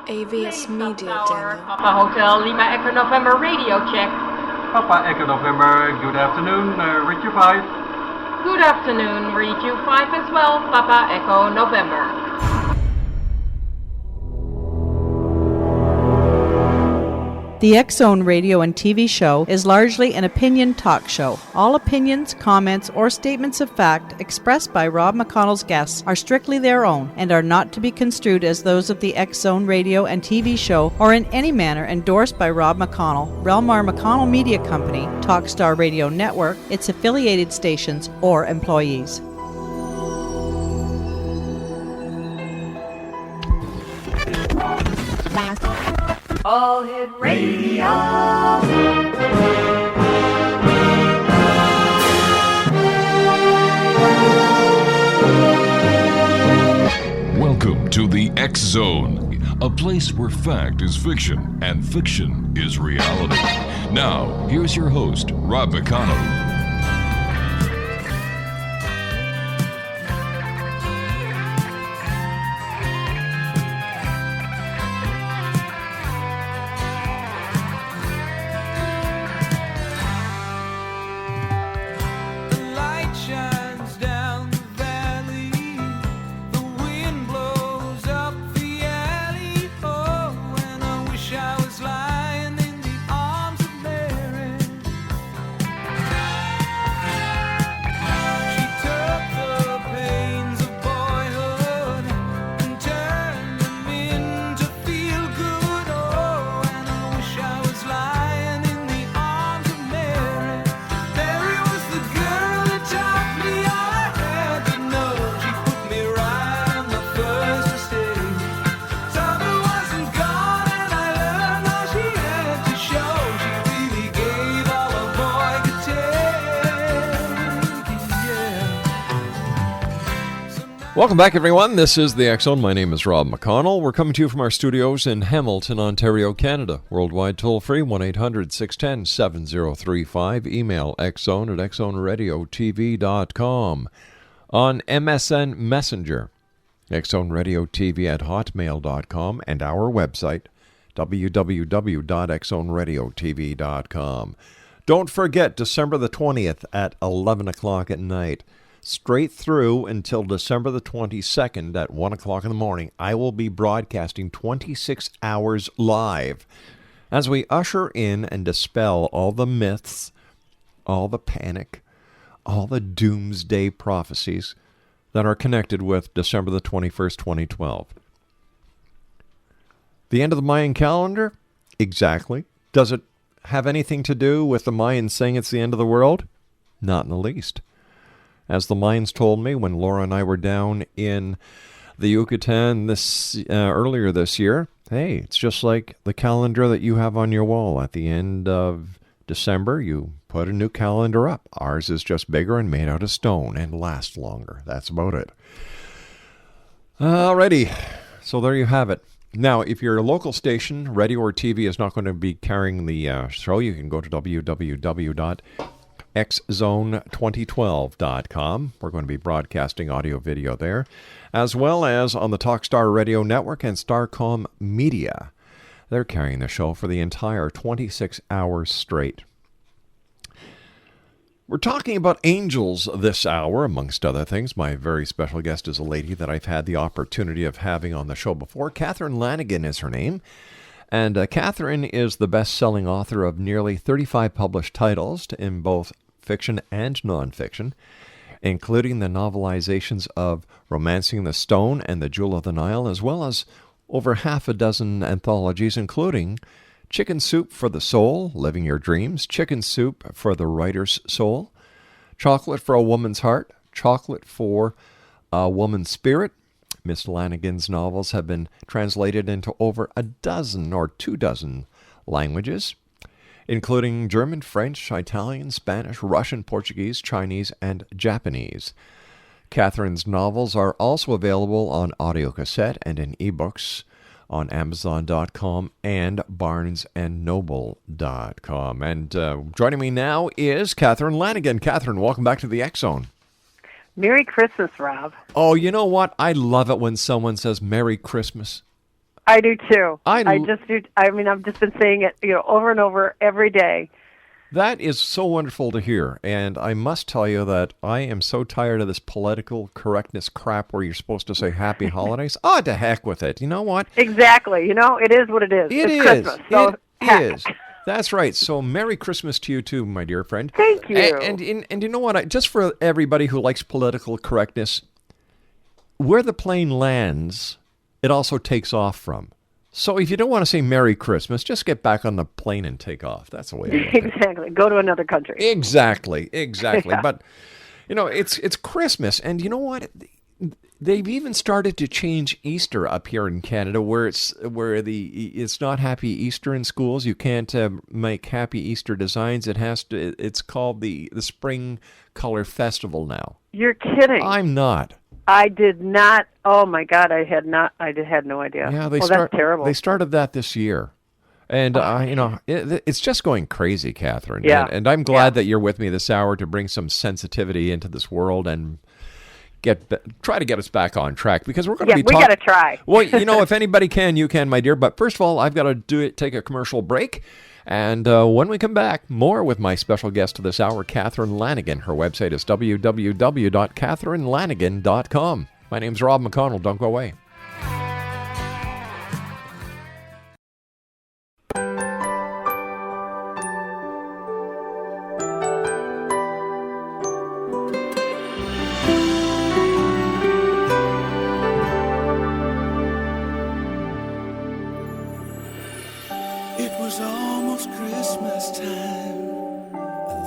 AVS Media Tower, Demo. Papa Hotel, Lima Echo November radio check. Papa Echo November, good afternoon, read you 5. Good afternoon, read you 5 as well, Papa Echo November. The X-Zone radio and TV show is largely an opinion talk show. All opinions, comments, or statements of fact expressed by Rob McConnell's guests are strictly their own and are not to be construed as those of the X-Zone radio and TV show or in any manner endorsed by Rob McConnell, Relmar McConnell Media Company, Talkstar Radio Network, its affiliated stations, or employees. All Hit Radio. Welcome to the X Zone, a place where fact is fiction and fiction is reality. Now, here's your host, Rob McConnell. Welcome back, everyone. This is the X Zone. My name is Rob McConnell. We're coming to you from our studios in Hamilton, Ontario, Canada. Worldwide toll-free, 1-800-610-7035. Email xzone@xzoneradiotv.com. On MSN Messenger, xzoneradiotv@hotmail.com, and our website, www.xzoneradiotv.com. Don't forget, December the 20th at 11 o'clock at night. Straight through until December the 22nd at 1 o'clock in the morning, I will be broadcasting 26 hours live as we usher in and dispel all the myths, all the panic, all the doomsday prophecies that are connected with December the 21st, 2012. The end of the Mayan calendar? Exactly. Does it have anything to do with the Mayans saying it's the end of the world? Not in the least. As the Mayans told me when Laura and I were down in the Yucatan earlier this year, hey, it's just like the calendar that you have on your wall. At the end of December, you put a new calendar up. Ours is just bigger and made out of stone and lasts longer. That's about it. Alrighty, so there you have it. Now, if your local station, radio or TV, is not going to be carrying the show, you can go to www.xzone2012.com. We're going to be broadcasting audio video there, as well as on the Talkstar Radio Network and Starcom Media. They're carrying the show for the entire 26 hours straight. We're talking about angels this hour, amongst other things. My very special guest is a lady that I've had the opportunity of having on the show before. Catherine LANIGAN is her name. And Catherine is the best-selling author of nearly 35 published titles in both fiction and nonfiction, including the novelizations of Romancing the Stone and The Jewel of the Nile, as well as over half a dozen anthologies, including Chicken Soup for the Soul, Living Your Dreams, Chicken Soup for the Writer's Soul, Chocolate for a Woman's Heart, Chocolate for a Woman's Spirit. Miss LANIGAN's novels have been translated into over a dozen or 24 languages, including German, French, Italian, Spanish, Russian, Portuguese, Chinese, and Japanese. Catherine's novels are also available on audiocassette and in ebooks on Amazon.com and BarnesandNoble.com. And joining me now is Catherine LANIGAN. Catherine, welcome back to the X Zone. Merry Christmas, Rob. Oh, you know what? I love it when someone says Merry Christmas. I do too. I just do. I mean, I've just been saying it, over and over every day. That is so wonderful to hear, and I must tell you that I am so tired of this political correctness crap where you're supposed to say Happy Holidays. Oh, to heck with it. You know what? Exactly. It is what it is. It's Christmas. So It is. That's right. So Merry Christmas to you too, my dear friend. Thank you. And you know what? Just for everybody who likes political correctness, where the plane lands, it also takes off from. So if you don't want to say Merry Christmas, just get back on the plane and take off. That's the way I look at it. Exactly. Go to another country. Exactly. Yeah. But, it's Christmas. And you know what? They've even started to change Easter up here in Canada where it's not Happy Easter in schools. You can't make Happy Easter designs. It's called the Spring Color Festival now. You're kidding. I'm not. I did not. Oh my God, I had no idea. Yeah, that's terrible. They started that this year, and it's just going crazy, Catherine. Yeah, and I'm glad that you're with me this hour to bring some sensitivity into this world and try to get us back on track because we're going to be. We got to try. Well, if anybody can, you can, my dear. But first of all, I've got to take a commercial break. And when we come back, more with my special guest this hour, Catherine Lanigan. Her website is www.catherinelanigan.com. My name's Rob McConnell. Don't go away.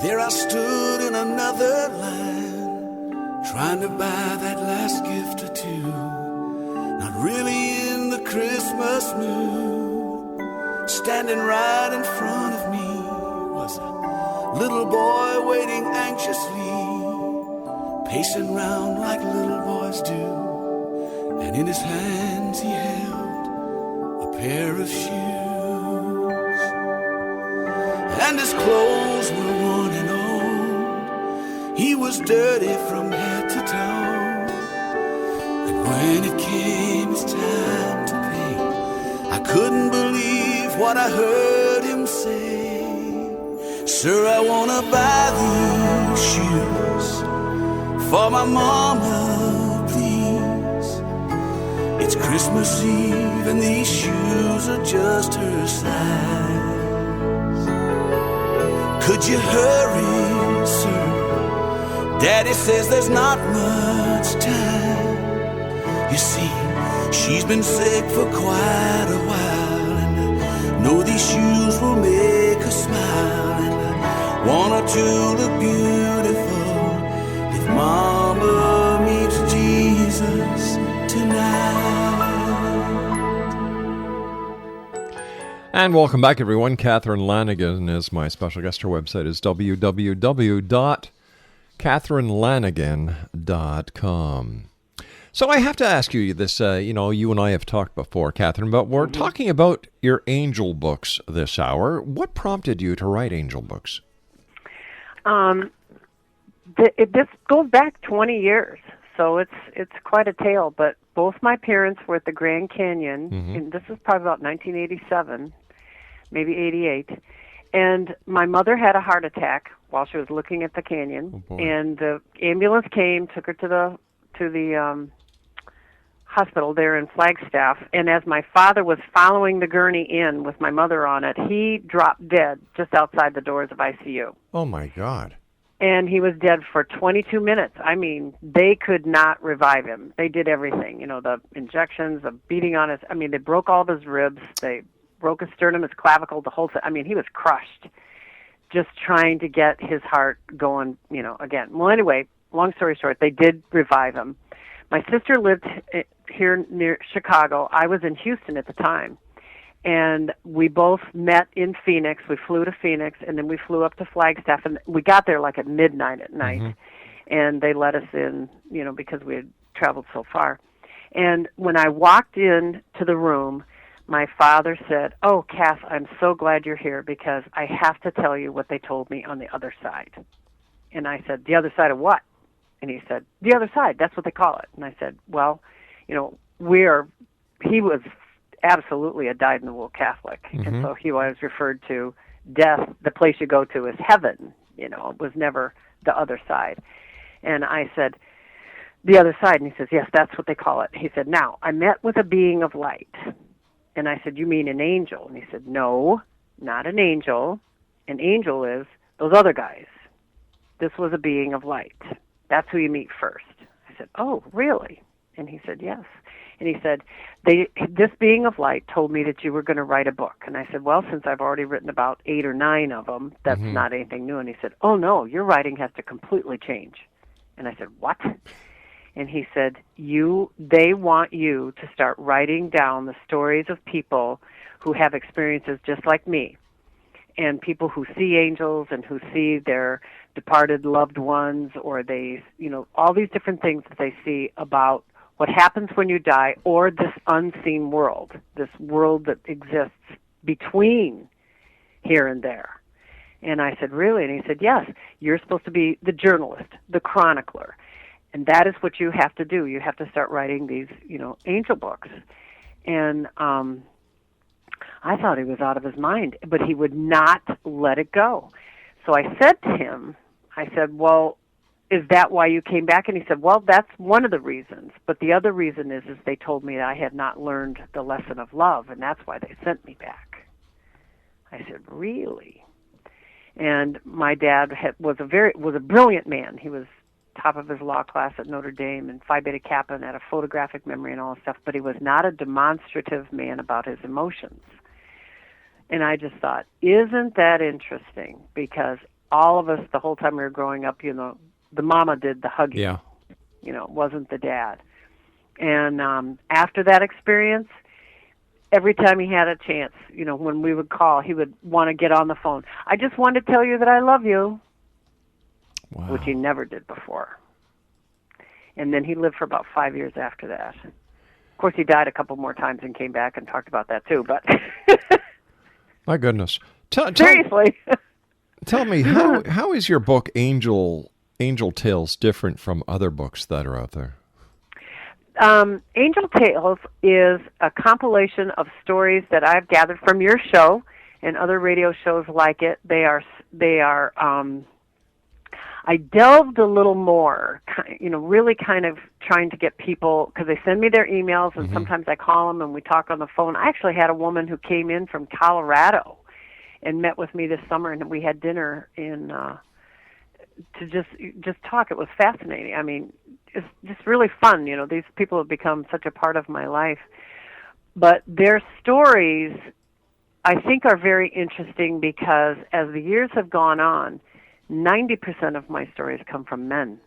There I stood in another line, trying to buy that last gift or two. Not really in the Christmas mood. Standing right in front of me was a little boy waiting anxiously, pacing round like little boys do. And in his hands he held a pair of shoes. And his clothes were worn and old. He was dirty from head to toe. And when it came his time to pay, I couldn't believe what I heard him say. Sir, I wanna buy these shoes for my mama, please. It's Christmas Eve and these shoes are just her size. Could you hurry, sir? Daddy says there's not much time. You see, she's been sick for quite a while, and I know these shoes will make her smile, and I want her to look beautiful if Mama meets Jesus tonight. And welcome back, everyone. Catherine Lanigan is my special guest. Her website is www.catherinelanigan.com. So I have to ask you this, you and I have talked before, Catherine, but we're talking about your angel books this hour. What prompted you to write angel books? This goes back 20 years, so it's quite a tale, but both my parents were at the Grand Canyon, and this is probably about 1987, maybe 88, and my mother had a heart attack while she was looking at the canyon, and the ambulance came, took her to the hospital there in Flagstaff, and as my father was following the gurney in with my mother on it, he dropped dead just outside the doors of ICU. Oh, my God. And he was dead for 22 minutes. I mean, they could not revive him. They did everything, the injections, the beating on his, they broke all of his ribs, they broke his sternum, his clavicle, the whole thing. He was crushed just trying to get his heart going, again. Well, anyway, long story short, they did revive him. My sister lived here near Chicago. I was in Houston at the time. And we both met in Phoenix. We flew to Phoenix, and then we flew up to Flagstaff. And we got there like at midnight at night. And they let us in, because we had traveled so far. And when I walked in to the room, my father said, "Oh, Kath, I'm so glad you're here because I have to tell you what they told me on the other side." And I said, "The other side of what?" And he said, "The other side, that's what they call it." And I said, "Well, he was absolutely a dyed-in-the-wool Catholic. And so he always referred to death, the place you go to, as heaven. You know, it was never the other side. And I said, the other side? And he says, yes, that's what they call it. He said, now, I met with a being of light. And I said, you mean an angel? And he said, no, not an angel. An angel is those other guys. This was a being of light. That's who you meet first. I said, oh, really? And he said, yes. And he said, this being of light told me that you were going to write a book. And I said, well, since I've already written about 8 or 9 of them, that's not anything new. And he said, oh, no, your writing has to completely change. And I said, what? And he said, they want you to start writing down the stories of people who have experiences just like me, and people who see angels and who see their departed loved ones, or they, you know, all these different things that they see about what happens when you die, or this unseen world, this world that exists between here and there. And I said, really? And he said, yes, you're supposed to be the journalist, the chronicler. And that is what you have to do. You have to start writing these, you know, angel books. And I thought he was out of his mind, but he would not let it go. So I said to him, I said, well, is that why you came back? And he said, well, that's one of the reasons. But the other reason is they told me that I had not learned the lesson of love, and that's why they sent me back. I said, really? And my dad was a brilliant man. He was top of his law class at Notre Dame and Phi Beta Kappa and had a photographic memory and all this stuff, but he was not a demonstrative man about his emotions. And I just thought, isn't that interesting? Because all of us, the whole time we were growing up, you know, the mama did the hugging. Yeah. You know, it wasn't the dad. And after that experience, every time he had a chance, you know, when we would call, he would want to get on the phone. I just wanted to tell you that I love you. Wow. Which he never did before. And then he lived for about 5 years after that. Of course, he died a couple more times and came back and talked about that too, but... My goodness. Seriously. Tell me, how is your book Angel Tales different from other books that are out there? Angel Tales is a compilation of stories that I've gathered from your show and other radio shows like it. They are I delved a little more, you know, really kind of trying to get people, because they send me their emails, and sometimes I call them and we talk on the phone. I actually had a woman who came in from Colorado and met with me this summer, and we had dinner to just talk. It was fascinating. I mean, it's just really fun. You know, these people have become such a part of my life. But their stories, I think, are very interesting because as the years have gone on, 90% of my stories come from men.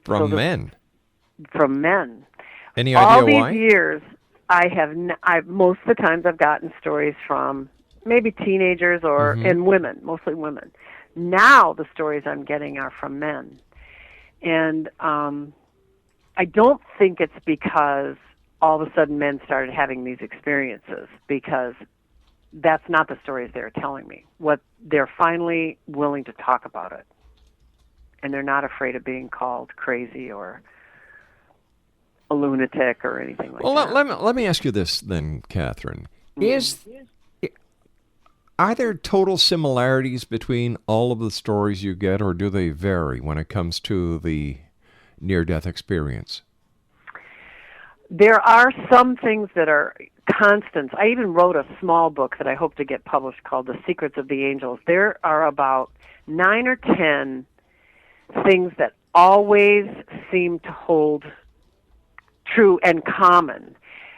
From men? From men. Any idea why? All these years, most of the times I've gotten stories from maybe teenagers and women, mostly women. Now the stories I'm getting are from men. And I don't think it's because all of a sudden men started having these experiences, because that's not the stories they're telling me. What they're finally willing to talk about it, and they're not afraid of being called crazy or a lunatic or anything like that. Well, let me ask you this then, Catherine: are there total similarities between all of the stories you get, or do they vary when it comes to the near-death experience? There are some things that are constants. I even wrote a small book that I hope to get published called The Secrets of the Angels. There are about 9 or 10 things that always seem to hold true and common.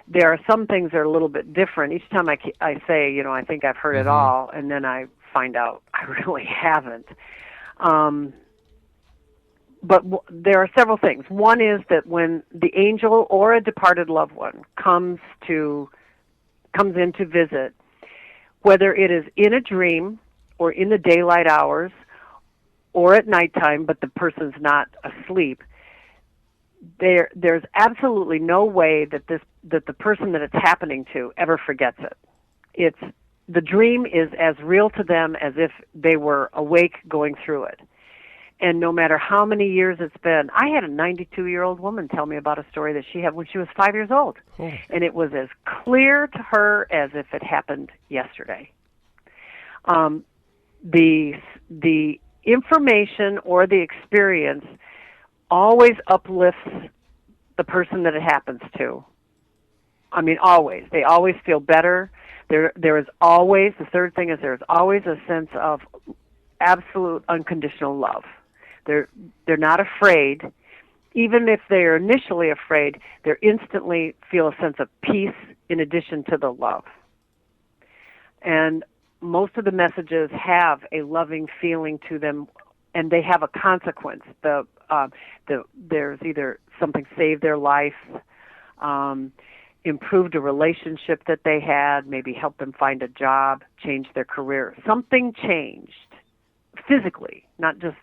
There are some things that are a little bit different. Each time I say, you know, I think I've heard it all, and then I find out I really haven't. But there are several things. One is that when the angel or a departed loved one comes in to visit, whether it is in a dream or in the daylight hours or at nighttime, but the person's not asleep, there's absolutely no way that the person that it's happening to ever forgets it. The dream is as real to them as if they were awake going through it. And no matter how many years it's been, I had a 92-year-old woman tell me about a story that she had when she was 5 years old. Oh. And it was as clear to her as if it happened yesterday. The information or the experience always uplifts the person that it happens to. I mean, always. They always feel better. There is always, the third thing is there's always a sense of absolute unconditional love. They're not afraid. Even if they're initially afraid, they instantly feel a sense of peace in addition to the love. And most of the messages have a loving feeling to them, and they have a consequence. There's either something saved their life, improved a relationship that they had, maybe helped them find a job, changed their career. Something changed physically, not just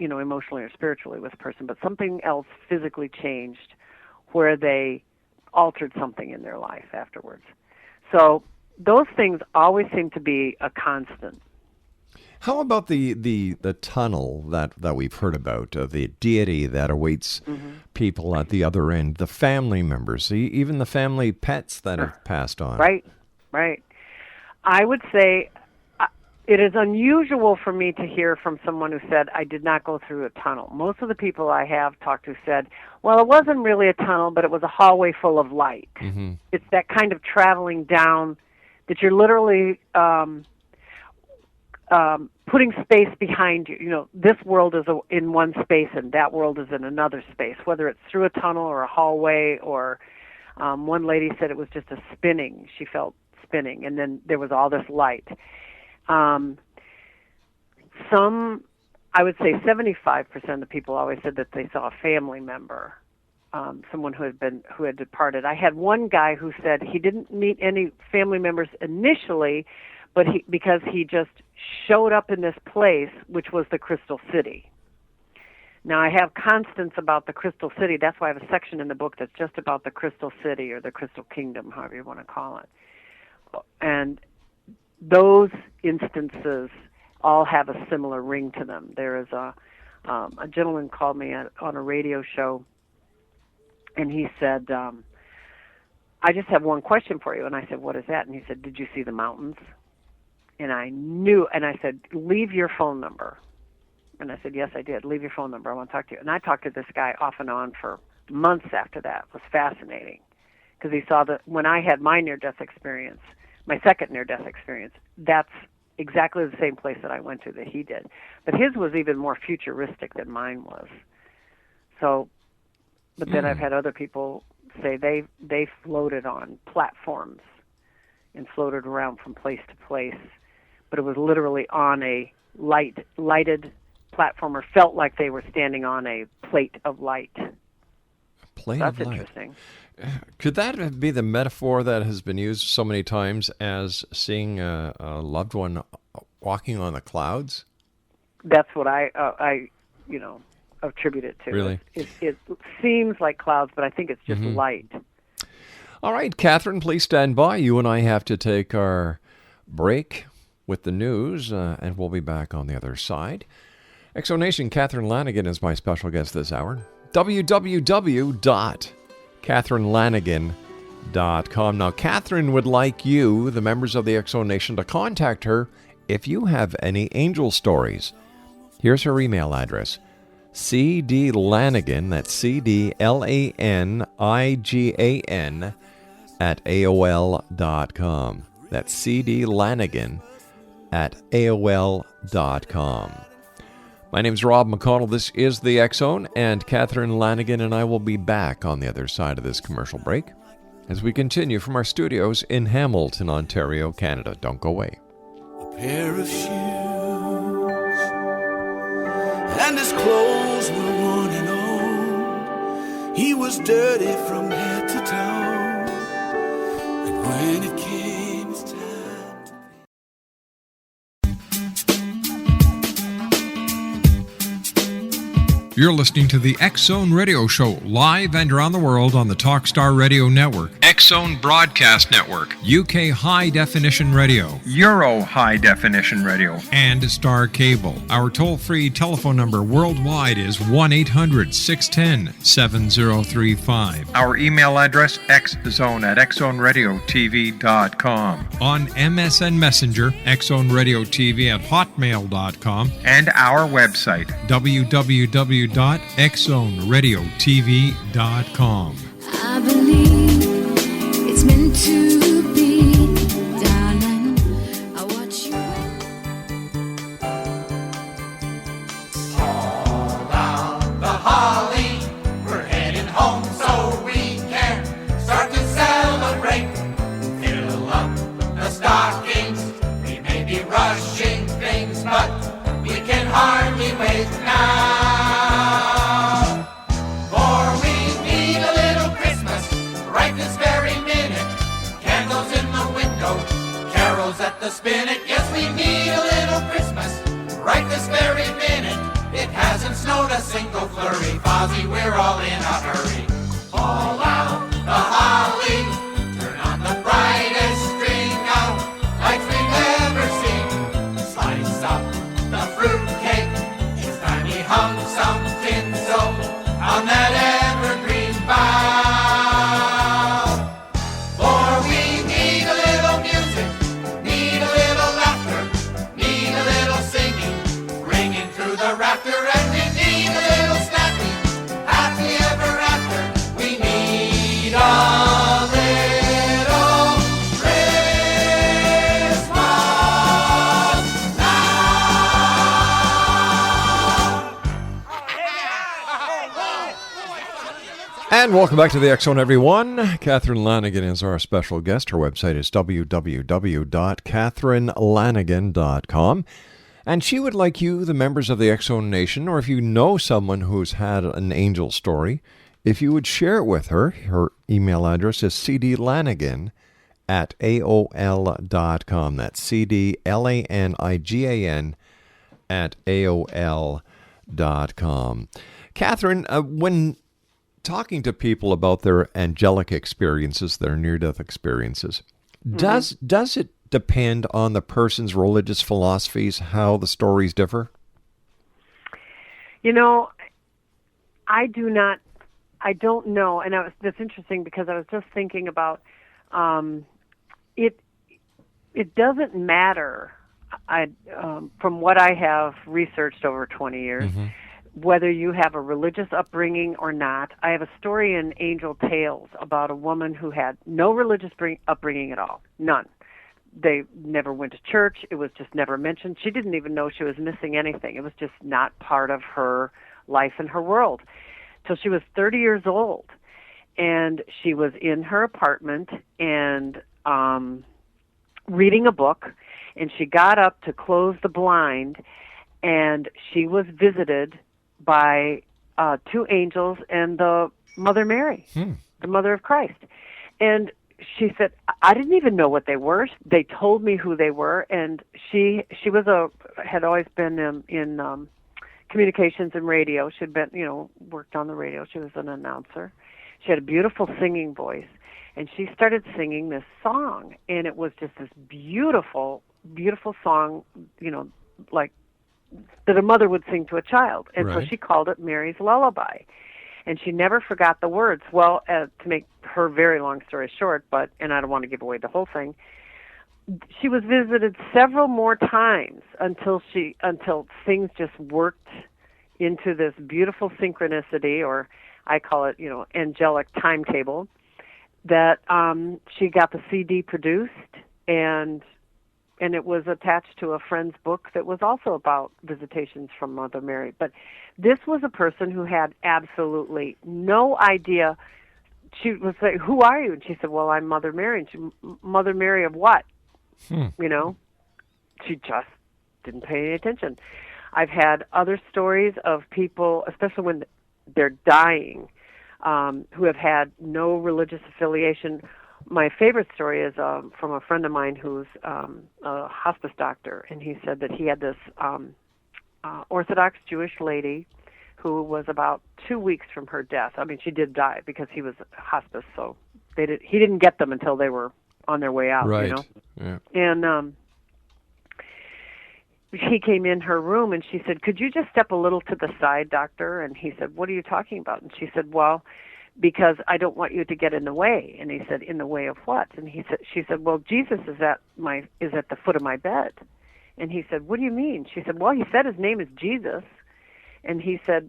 emotionally or spiritually with a person, but something else physically changed where they altered something in their life afterwards. So those things always seem to be a constant. How about the tunnel that we've heard about, the deity that awaits people at the other end, the family members, even the family pets that have passed on? Right. I would say it is unusual for me to hear from someone who said, I did not go through a tunnel. Most of the people I have talked to said, well, it wasn't really a tunnel, but it was a hallway full of light. Mm-hmm. It's that kind of traveling down that you're literally putting space behind you. This world is in one space and that world is in another space, whether it's through a tunnel or a hallway or one lady said it was just a spinning. She felt spinning, and then there was all this light. I would say 75% of the people always said that they saw a family member, someone who had departed. I had one guy who said he didn't meet any family members initially, but because he just showed up in this place, which was the Crystal City. Now, I have constants about the Crystal City. That's why I have a section in the book that's just about the Crystal City or the Crystal Kingdom, however you want to call it. And those instances all have a similar ring to them. There is a gentleman called me on a radio show, and he said, I just have one question for you. And I said, what is that? And he said, did you see the mountains? And I knew, and I said, leave your phone number. And I said, yes, I did. Leave your phone number. I want to talk to you. And I talked to this guy off and on for months after that. It was fascinating because he saw that when I had my near-death experience, my second near-death experience, that's exactly the same place that I went to that he did. But his was even more futuristic than mine was. So, but then I've had other people say they floated on platforms and floated around from place to place, but it was literally on a lighted platform, or felt like they were standing on a plate of light. That's interesting. Could that be the metaphor that has been used so many times as seeing a loved one walking on the clouds? That's what I attribute it to. Really? It seems like clouds, but I think it's just light. All right, Catherine, please stand by. You and I have to take our break with the news, and we'll be back on the other side. Exonation, Catherine Lanigan is my special guest this hour. www.catherinelanigan.com. Now, Catherine would like you, the members of the Exonation, to contact her if you have any angel stories. Here's her email address. cdlanigan, that's cdlanigan @AOL.com. That's cdlanigan @AOL.com. My name's Rob McConnell. This is the X-Zone, and Catherine Lanigan and I will be back on the other side of this commercial break as we continue from our studios in Hamilton, Ontario, Canada. Don't go away. A pair of shoes, and his clothes were worn and old. He was dirty from head to toe, and when it came his time to You're listening to the X-Zone Radio Show, live and around the world on the Talkstar Radio Network. X-Zone Broadcast Network, UK High Definition Radio, Euro High Definition Radio, and Star Cable. Our toll-free telephone number worldwide is 1-800-610-7035. Our email address, xzone@xzoneradiotv.com. On MSN Messenger, xzoneradiotv@hotmail.com. And our website, www.xzoneradiotv.com. I believe it's meant to be, darling. I watch you. All down the holly, we're heading home so we can start to celebrate. Fill up the stockings, we may be rushing things, but we can hardly wait now. For we need a little Christmas right this very minute. Candles in the window, carols at the spinet. Yes, we need a little Christmas right this very minute. It hasn't snowed a single flurry. Fozzie, we're all in a hurry. All out the holly, turn on the brightest string of lights we've ever seen. Slice up the fruitcake, it's time we hung some tinsel on that evergreen bough. For we need a little music, need a little laughter, need a little singing, ringing through the rafter, and we need a little snappy, happy ever after. We need a little Christmas now. And welcome back to the X-Zone, everyone. Catherine Lanigan is our special guest. Her website is www.catherinelanigan.com. And she would like you, the members of the X-Zone Nation, or if you know someone who's had an angel story, if you would share it with her. Her email address is cdlanigan@aol.com. That's cdlanigan@aol.com. Catherine, when talking to people about their angelic experiences, their near-death experiences, does it depend on the person's religious philosophies how the stories differ? You know, I don't know, and that's interesting because I was just thinking about it. It doesn't matter. From what I have researched over 20 years, whether you have a religious upbringing or not. I have a story in Angel Tales about a woman who had no religious upbringing at all, none. They never went to church. It was just never mentioned. She didn't even know she was missing anything. It was just not part of her life and her world. Till she was 30 years old, and she was in her apartment and reading a book, and she got up to close the blind, and she was visited by two angels and the Mother Mary, the Mother of Christ. And she said, I didn't even know what they were. They told me who they were, and she had always been in communications and radio. She'd been, worked on the radio. She was an announcer. She had a beautiful singing voice, and she started singing this song, and it was just this beautiful, beautiful song, like that a mother would sing to a child. And so she called it Mary's Lullaby. And she never forgot the words. Well, to make her very long story short, and I don't want to give away the whole thing, she was visited several more times until things just worked into this beautiful synchronicity, or I call it, angelic timetable, that she got the CD produced, and it was attached to a friend's book that was also about visitations from Mother Mary. But this was a person who had absolutely no idea. She was like, "Who are you?" And she said, "Well, I'm Mother Mary." And she, "Mother Mary of what?" She just didn't pay any attention. I've had other stories of people, especially when they're dying, who have had no religious affiliation. My favorite story is from a friend of mine who's a hospice doctor, and he said that he had this Orthodox Jewish lady who was about 2 weeks from her death. I mean, she did die because he was hospice, so he didn't get them until they were on their way out. Right. You know? Yeah. And he came in her room and she said, "Could you just step a little to the side, doctor?" And he said, "What are you talking about?" And she said, "Well, because I don't want you to get in the way." And he said, "In the way of what?" And she said, "Well, Jesus is at the foot of my bed." And he said, "What do you mean?" She said, "Well, he said his name is Jesus." And he said,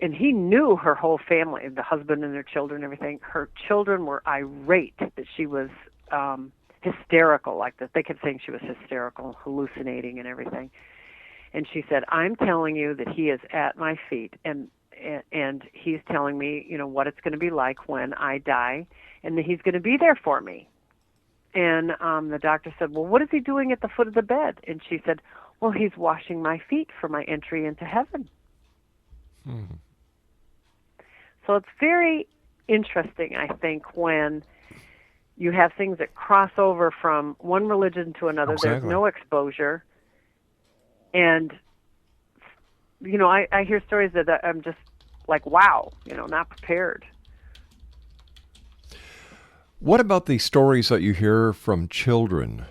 and he knew her whole family, the husband and their children, everything. Her children were irate that she was hysterical like this. They kept saying she was hysterical, hallucinating and everything. And she said, "I'm telling you that he is at my feet, and he's telling me, what it's going to be like when I die, and that he's going to be there for me." And the doctor said, "Well, what is he doing at the foot of the bed?" And she said, "Well, he's washing my feet for my entry into heaven." Mm-hmm. So it's very interesting, I think, when you have things that cross over from one religion to another. Exactly. There's no exposure. And, I hear stories that I'm just like, wow, not prepared. What about the stories that you hear from children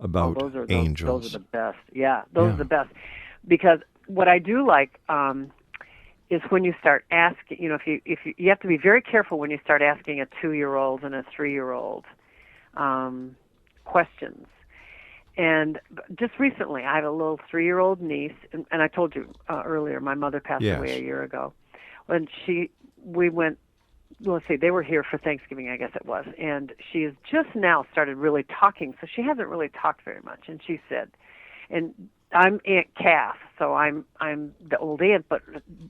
about angels? Those are the best. Yeah, those are the best. Because what I do like is when you start asking, if you have to be very careful when you start asking a 2-year-old and a 3-year-old questions. And just recently, I have a little 3-year-old niece, and I told you earlier, my mother passed away a year ago. When we went, let's see, they were here for Thanksgiving, I guess it was, and she has just now started really talking, so she hasn't really talked very much. And she said, and I'm Aunt Kath, so I'm the old aunt, but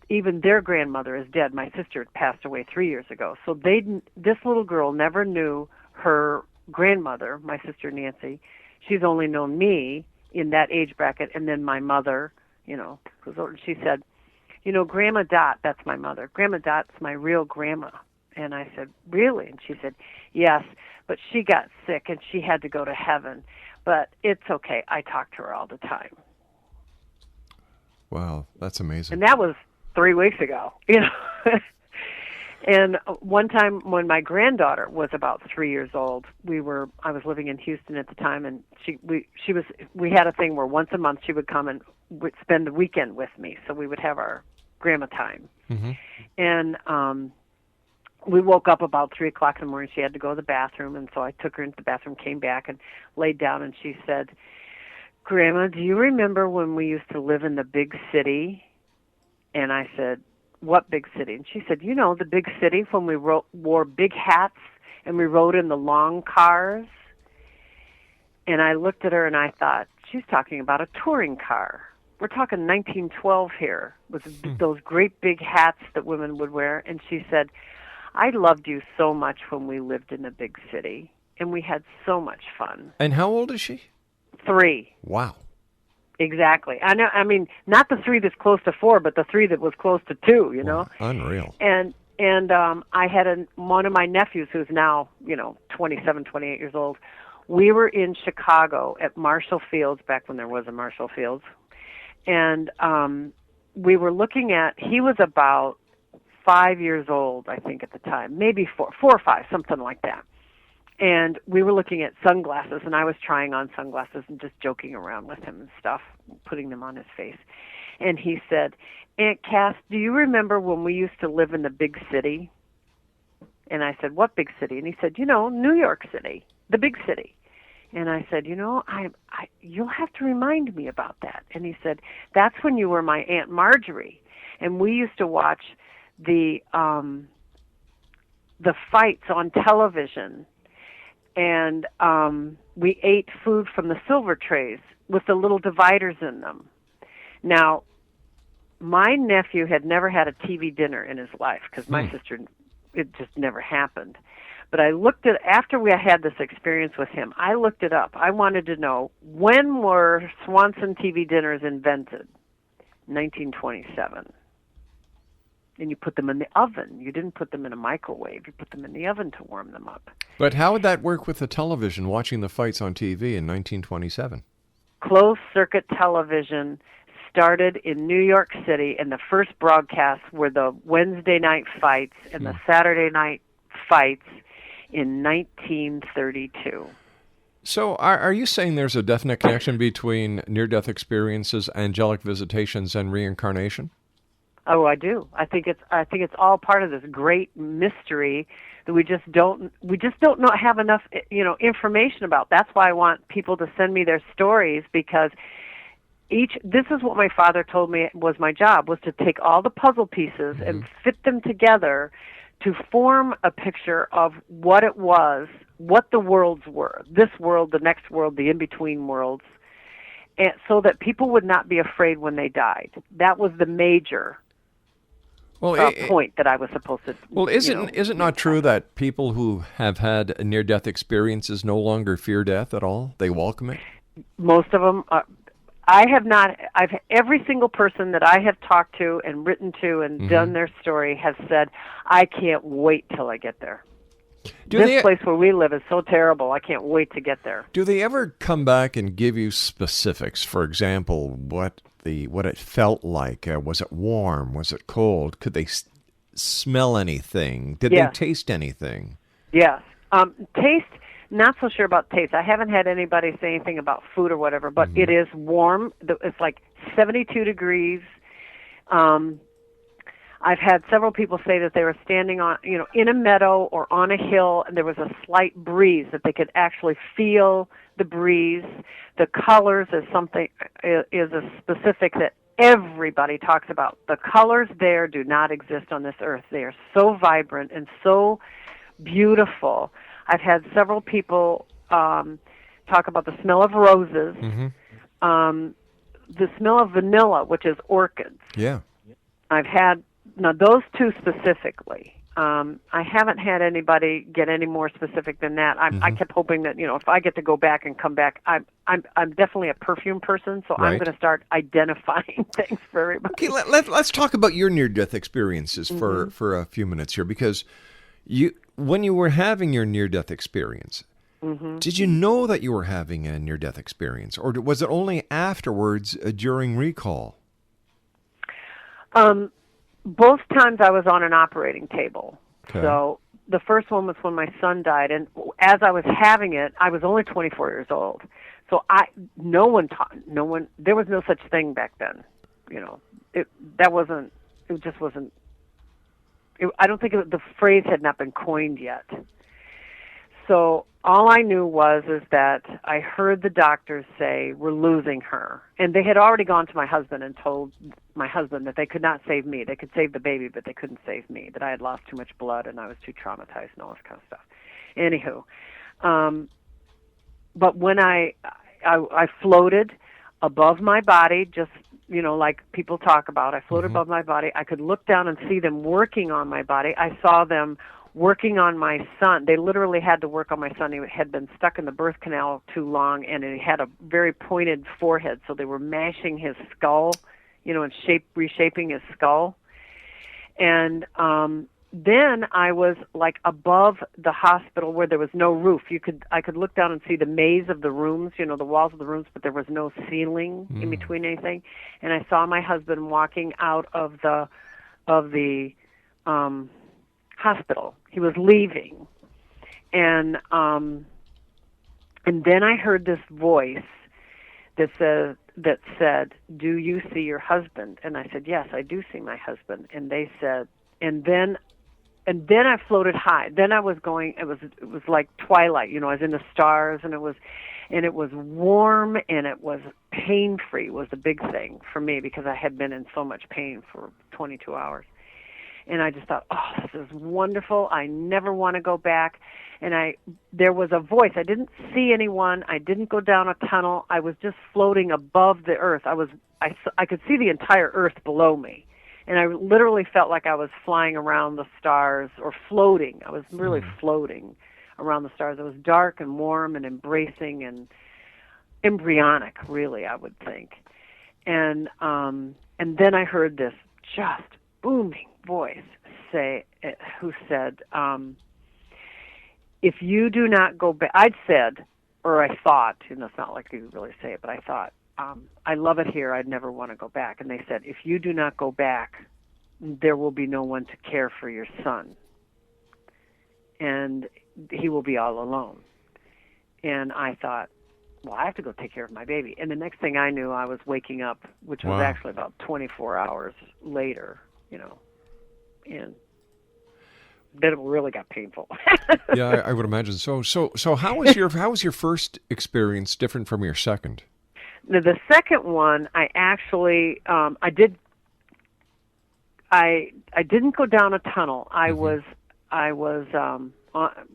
even their grandmother is dead. My sister had passed away 3 years ago, so this little girl never knew her grandmother, my sister Nancy. She's only known me in that age bracket, and then my mother, who's older. She said, Grandma Dot, that's my mother. Grandma Dot's my real grandma. And I said, "Really?" And she said, "Yes, but she got sick and she had to go to heaven. But it's okay. I talk to her all the time." Wow, that's amazing. And that was 3 weeks ago, And one time when my granddaughter was about 3 years old, I was living in Houston at the time, and we had a thing where once a month she would come and would spend the weekend with me, so we would have our grandma time. Mm-hmm. And we woke up about 3 o'clock in the morning. She had to go to the bathroom, and so I took her into the bathroom, came back, and laid down, and she said, "Grandma, do you remember when we used to live in the big city?" And I said, "What big city?" And she said, "The big city when we wore big hats and we rode in the long cars." And I looked at her and I thought, she's talking about a touring car. We're talking 1912 here with those great big hats that women would wear. And she said, "I loved you so much when we lived in the big city, and we had so much fun." And how old is she? 3. Wow. Exactly. I know. I mean, not the 3 that's close to 4, but the 3 that was close to 2. Wow, unreal. And I had one of my nephews who's now 27, 28 years old. We were in Chicago at Marshall Fields back when there was a Marshall Fields, and we were looking at. He was about 5 years old, I think, at the time, maybe 4 or 5, something like that. And we were looking at sunglasses, and I was trying on sunglasses and just joking around with him and stuff, putting them on his face. And he said, "Aunt Cass, do you remember when we used to live in the big city?" And I said, "What big city?" And he said, New York City, the big city. And I said, you'll have to remind me about that. And he said, "That's when you were my Aunt Marjorie, and we used to watch the fights on television. And we ate food from the silver trays with the little dividers in them." Now, my nephew had never had a TV dinner in his life because my sister, it just never happened. But I looked at, after we had this experience with him, I looked it up. I wanted to know, when were Swanson TV dinners invented? 1927. And you put them in the oven. You didn't put them in a microwave. You put them in the oven to warm them up. But how would that work with the television, watching the fights on TV in 1927? Closed-circuit television started in New York City, and the first broadcasts were the Wednesday night fights and the Saturday night fights, in 1932. So are you saying there's a definite connection between near-death experiences, angelic visitations, and reincarnation? Oh, I do. I think it's all part of this great mystery that we just don't have enough, information about. That's why I want people to send me their stories, because this is what my father told me was my job, was to take all the puzzle pieces and fit them together to form a picture of what it was, what the worlds were, this world, the next world, the in-between worlds, and so that people would not be afraid when they died. That was the major point that I was supposed to. Well, is it not true that people who have had near-death experiences no longer fear death at all? They welcome it? Most of them. I have not. Every single person that I have talked to and written to and done their story has said, "I can't wait till I get there." This place where we live is so terrible. I can't wait to get there. Do they ever come back and give you specifics? For example, what it felt like? Was it warm? Was it cold? Could they smell anything? Did they taste anything? Yes. Taste. Not so sure about taste. I haven't had anybody say anything about food or whatever, but it is warm. It's like 72 degrees. I've had several people say that they were standing on, in a meadow or on a hill, and there was a slight breeze, that they could actually feel the breeze. The colors is a specific that everybody talks about. The colors there do not exist on this earth. They are so vibrant and so beautiful. I've had several people talk about the smell of roses, the smell of vanilla, which is orchids. Yeah. I've had, now those two specifically. I haven't had anybody get any more specific than that. I kept hoping that, if I get to go back and come back, I'm definitely a perfume person, so I'm going to start identifying things for everybody. Okay, let's talk about your near-death experiences for a few minutes here, because when you were having your near-death experience, did you know that you were having a near-death experience, or was it only afterwards during recall? Both times I was on an operating table. Okay. So the first one was when my son died, and as I was having it, I was only 24 years old. So there was no such thing back then. I don't think the phrase had not been coined yet. So all I knew is that I heard the doctors say, "We're losing her." And they had already gone to my husband and told my husband that they could not save me. They could save the baby, but they couldn't save me, that I had lost too much blood and I was too traumatized and all this kind of stuff. Anywho, but when I floated above my body, just, like people talk about, I floated above my body. I could look down and see them working on my body. I saw them working on my son. They literally had to work on my son. He had been stuck in the birth canal too long, and he had a very pointed forehead, so they were mashing his skull, and reshaping his skull. And then I was like above the hospital where there was no roof. I could look down and see the maze of the rooms, the walls of the rooms, but there was no ceiling in between anything. And I saw my husband walking out of the hospital. He was leaving, and then I heard this voice that said, "Do you see your husband?" And I said, "Yes, I do see my husband." And they said, and then I floated high. Then I was going. It was like twilight. I was in the stars, and it was warm, and it was pain-free. Was the big thing for me, because I had been in so much pain for 22 hours. And I just thought, "Oh, this is wonderful. I never want to go back." And there was a voice. I didn't see anyone. I didn't go down a tunnel. I was just floating above the earth. I could see the entire earth below me. And I literally felt like I was flying around the stars, or floating. I was really floating around the stars. It was dark and warm and embracing and embryonic, really, I would think. And then I heard this just booming voice who said, "If you do not go back," I'd said, or I thought, it's not like you really say it, but I thought, "I love it here. I'd never want to go back." And they said, "If you do not go back, there will be no one to care for your son." And he will be all alone. And I thought, well, I have to go take care of my baby. And the next thing I knew, I was waking up, which was actually about 24 hours later, and then it really got painful. Yeah, I would imagine so. So how was your first experience different from your second? The second one, I actually I didn't go down a tunnel. I was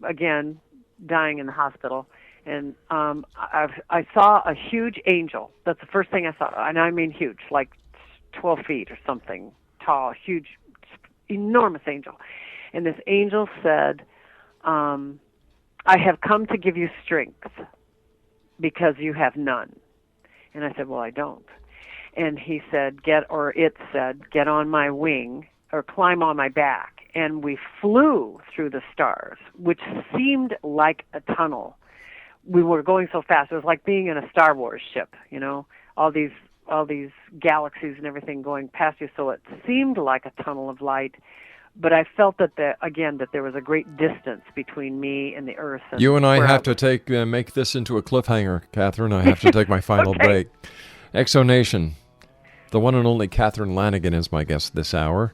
again dying in the hospital, and I saw a huge angel. That's the first thing I saw, and I mean huge, like 12 feet or something tall, huge, enormous angel. And this angel said, "I have come to give you strength because you have none." And I said, "Well, I don't." And he said, it said, "Get on my wing or climb on my back." And we flew through the stars, which seemed like a tunnel. We were going so fast. It was like being in a Star Wars ship, all these galaxies and everything going past you. So it seemed like a tunnel of light. But I felt that there was a great distance between me and the earth. And you and I have to make this into a cliffhanger, Catherine. I have to take my final break. Exonation, the one and only Catherine Lanigan is my guest this hour.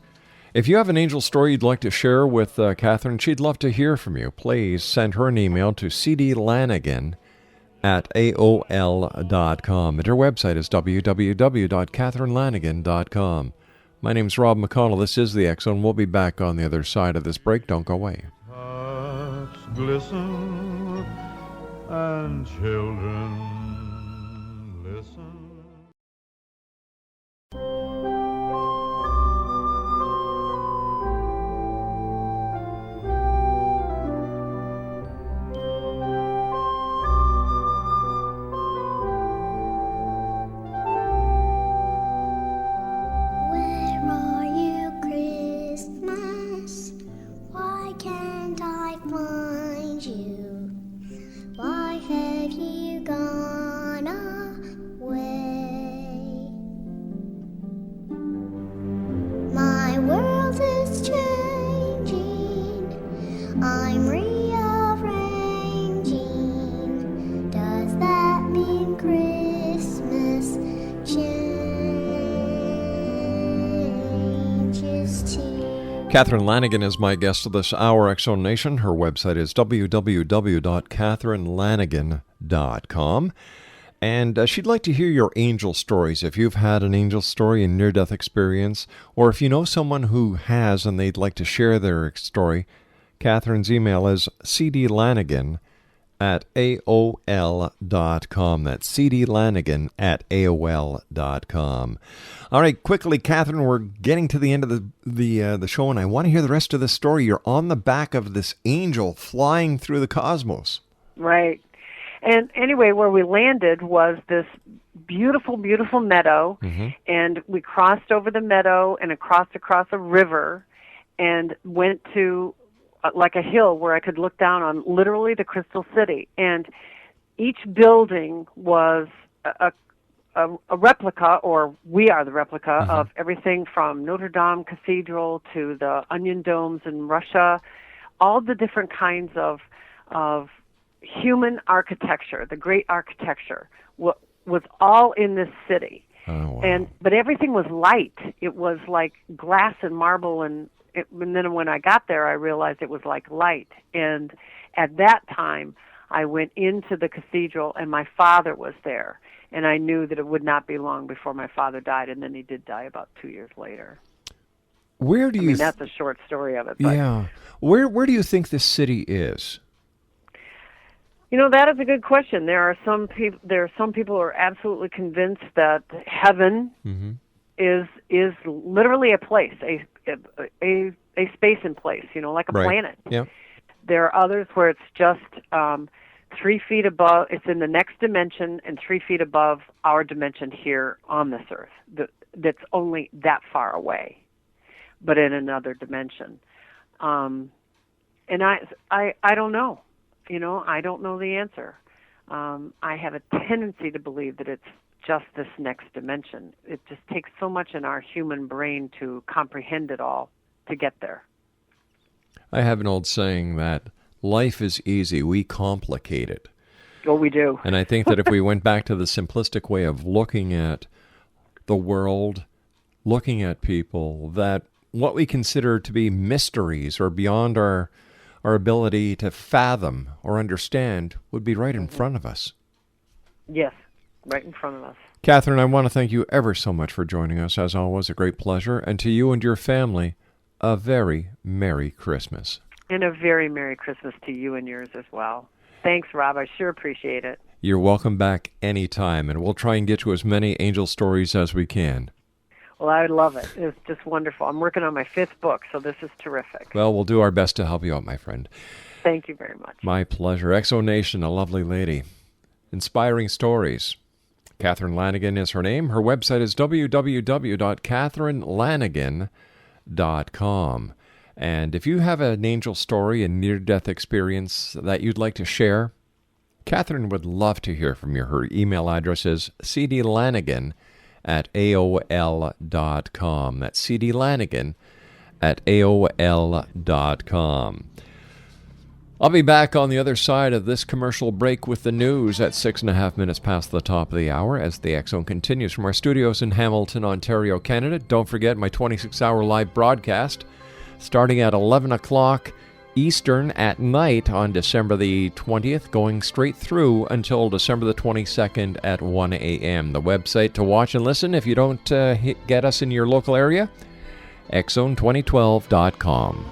If you have an angel story you'd like to share with Catherine, she'd love to hear from you. Please send her an email to cdlanigan@aol.com. And her website is www.catherinelanigan.com. My name's Rob McConnell. This is the X Zone. We'll be back on the other side of this break. Don't go away. Hearts glisten and children listen. Catherine Lanigan is my guest this hour, X Zone Nation. Her website is www.catherinelanigan.com. And she'd like to hear your angel stories. If you've had an angel story, a near-death experience, or if you know someone who has and they'd like to share their story, Catherine's email is cdlanigan@aol.com. That's cdlanigan@aol.com. All right, quickly, Catherine, we're getting to the end of the show, and I want to hear the rest of the story. You're on the back of this angel flying through the cosmos. Right. And anyway, where we landed was this beautiful, beautiful meadow, and we crossed over the meadow and across a river and went to like a hill where I could look down on literally the Crystal City. And each building was a replica, or we are the replica, of everything from Notre Dame Cathedral to the onion domes in Russia, all the different kinds of human architecture, the great architecture, was all in this city. Oh, wow. But everything was light. It was like glass and marble, and then when I got there, I realized it was like light. And at that time, I went into the cathedral, and my father was there. And I knew that it would not be long before my father died, and then he did die about 2 years later. Where do you? That's a short story of it. But, yeah. Where do you think this city is? That is a good question. There are some people. Who are absolutely convinced that heaven is literally a place, a space and place. Like a planet. Yeah. There are others where it's just 3 feet above. It's in the next dimension and 3 feet above our dimension here on this earth. That's only that far away, but in another dimension. And I don't know. I don't know the answer. I have a tendency to believe that it's just this next dimension. It just takes so much in our human brain to comprehend it all to get there. I have an old saying that life is easy. We complicate it. Well, we do. And I think that if we went back to the simplistic way of looking at the world, looking at people, that what we consider to be mysteries or beyond our ability to fathom or understand would be right in front of us. Yes, right in front of us. Catherine, I want to thank you ever so much for joining us. As always, a great pleasure. And to you and your family, a very Merry Christmas. And a very Merry Christmas to you and yours as well. Thanks, Rob. I sure appreciate it. You're welcome back anytime, and we'll try and get to as many angel stories as we can. Well, I would love it. It's just wonderful. I'm working on my 5th book, so this is terrific. Well, we'll do our best to help you out, my friend. Thank you very much. My pleasure. Exo Nation, a lovely lady. Inspiring stories. Catherine Lanigan is her name. Her website is www.catherinelanigan.com. And if you have an angel story, a near-death experience that you'd like to share, Catherine would love to hear from you. Her email address is cdlanigan@aol.com. That's cdlanigan@aol.com. I'll be back on the other side of this commercial break with the news at 6.5 minutes past the top of the hour as the X Zone continues from our studios in Hamilton, Ontario, Canada. Don't forget my 26-hour live broadcast starting at 11 o'clock Eastern at night on December the 20th, going straight through until December the 22nd at 1 a.m. The website to watch and listen if you don't get us in your local area, xzone2012.com.